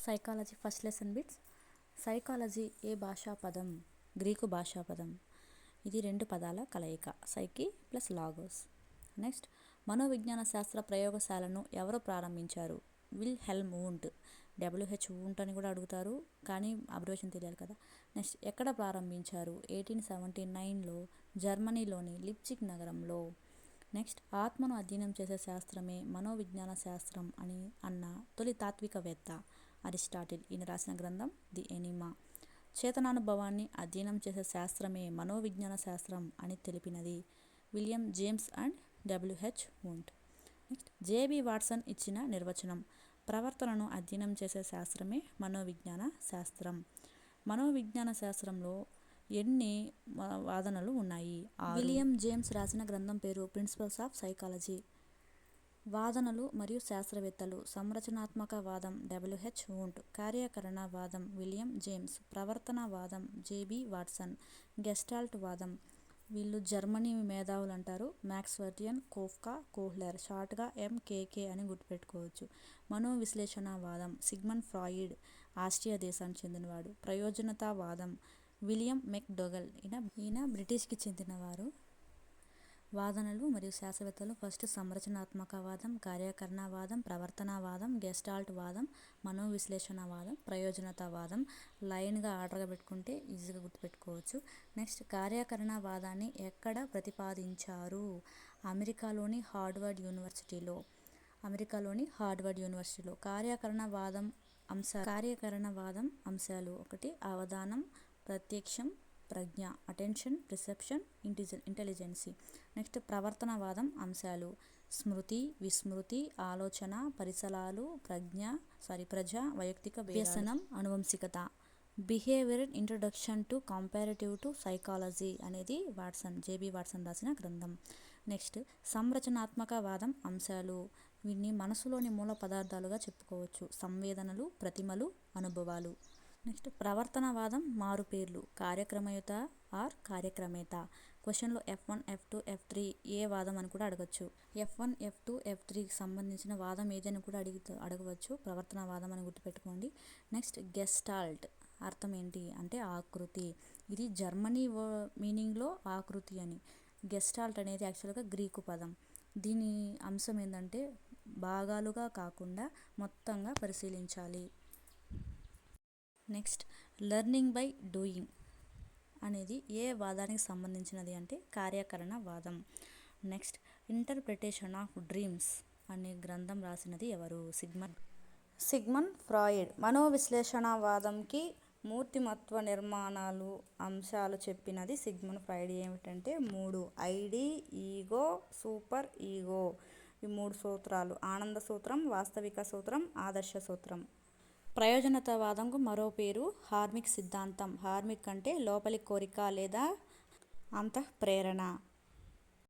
Psychology first lesson bits. Psychology ఏ భాషా పదం? గ్రీకు భాషా పదం. ఇది రెండు పదాల కలయిక, సైకి ప్లస్ లాగోస్. నెక్స్ట్, మనోవిజ్ఞాన శాస్త్ర ప్రయోగశాలను ఎవరు ప్రారంభించారు? Wilhelm Wundt. WH వూంట్ అని కూడా అడుగుతారు, కానీ అబ్రివేషన్ తెలియాలి కదా. నెక్స్ట్, ఎక్కడ ప్రారంభించారు? 1879లో జర్మనీలోని లిప్జిగ్ నగరంలో. నెక్స్ట్, ఆత్మను అధ్యయనం చేసే శాస్త్రమే మనోవిజ్ఞాన శాస్త్రం అని అన్న తొలి తాత్వికవేత్త అరిస్టాటిల్. ఈయన రాసిన గ్రంథం ది ఎనిమా. చేతనానుభవాన్ని అధ్యయనం చేసే శాస్త్రమే మనోవిజ్ఞాన శాస్త్రం అని తెలిపినది William James and WH Wundt. Next, JB Watson ఇచ్చిన నిర్వచనం. ప్రవర్తనను అధ్యయనం చేసే శాస్త్రమే మనోవిజ్ఞాన శాస్త్రం. మనోవిజ్ఞాన శాస్త్రంలో ఎన్ని వాదనలు ఉన్నాయి? విలియం జేమ్స్ రాసిన గ్రంథం పేరు ప్రిన్సిపల్స్ ఆఫ్ సైకాలజీ. వాదనలు మరియు శాస్త్రవేత్తలు. సంరచనాత్మక వాదం WH వూంట్. కార్యకరణ వాదం విలియం జేమ్స్. ప్రవర్తన వాదం JB వాట్సన్. గెస్టాల్ట్ వాదం వీళ్ళు జర్మనీ మేధావులు అంటారు, మ్యాక్స్వెర్డియన్, కోఫ్కా, కోహ్లర్. షార్ట్గా MKK అని గుర్తుపెట్టుకోవచ్చు. మనోవిశ్లేషణ వాదం సిగ్మండ్ ఫ్రాయిడ్, ఆస్ట్రియా దేశానికి చెందినవాడు. ప్రయోజనతావాదం విలియం మెక్డొగల్. ఈయన బ్రిటిష్కి చెందినవారు. వాదనలు మరియు శాస్త్రవేత్తలు. ఫస్ట్ సంరచనాత్మక వాదం, కార్యకరణవాదం, ప్రవర్తనవాదం, గెస్టాల్ట్ వాదం, మనోవిశ్లేషణవాదం, ప్రయోజనతావాదం. లైన్గా ఆర్డర్గా పెట్టుకుంటే ఈజీగా గుర్తుపెట్టుకోవచ్చు. నెక్స్ట్, కార్యకరణవాదాన్ని ఎక్కడ ప్రతిపాదించారు? అమెరికాలోని హార్వర్డ్ యూనివర్సిటీలో. కార్యకరణవాదం అంశాలు 1. అవధానం, ప్రత్యక్షం, ప్రజ్ఞ, అటెన్షన్, పర్సెప్షన్, ఇంటెలిజెన్సీ. నెక్స్ట్, ప్రవర్తనవాదం అంశాలు స్మృతి, విస్మృతి, ఆలోచన, పరిసరాలు, ప్రజ, వైయక్తిక వ్యసనం, అనువంశికత. Behavioural introduction to comparative to psychology అనేది JB వాట్సన్ రాసిన గ్రంథం. నెక్స్ట్, సంరచనాత్మక వాదం అంశాలు. వీటిని మనసులోని మూల పదార్థాలుగా చెప్పుకోవచ్చు. సంవేదనలు, ప్రతిమలు, అనుభవాలు. నెక్స్ట్, ప్రవర్తనవాదం మారుపేర్లు. కార్యక్రమయుత ఆర్ కార్యక్రమేత. క్వశ్చన్లో F1, F2, F3 ఏ వాదం అని కూడా అడగచ్చు. F1, F2, F3కి సంబంధించిన వాదం ఏదని కూడా అడగవచ్చు. ప్రవర్తనవాదం అని గుర్తుపెట్టుకోండి. నెక్స్ట్, గెస్టాల్ట్ అర్థం ఏంటి అంటే ఆకృతి. ఇది జర్మనీ మీనింగ్లో ఆకృతి అని. గెస్టాల్ట్ అనేది యాక్చువల్గా గ్రీకు పదం. దీని అంశం ఏంటంటే భాగాలుగా కాకుండా మొత్తంగా పరిశీలించాలి. నెక్స్ట్, లెర్నింగ్ బై డూయింగ్ అనేది ఏ వాదానికి సంబంధించినది అంటే కార్యకరణ వాదం. నెక్స్ట్, ఇంటర్ప్రిటేషన్ ఆఫ్ డ్రీమ్స్ అనే గ్రంథం రాసినది ఎవరు? Sigmund Freud. మనోవిశ్లేషణవాదంకి మూర్తిమత్వ నిర్మాణాలు అంశాలు చెప్పినది సిగ్మండ్ ఫ్రాయిడ్. ఏమిటంటే 3: ఐడి, ఈగో, సూపర్ ఈగో. ఈ 3 సూత్రాలు. ఆనంద సూత్రం, వాస్తవిక సూత్రం, ఆదర్శ సూత్రం. ప్రయోజనతావాదంకు మరో పేరు హార్మిక్ సిద్ధాంతం. హార్మిక్ అంటే లోపలి కోరిక లేదా అంతఃప్రేరణ.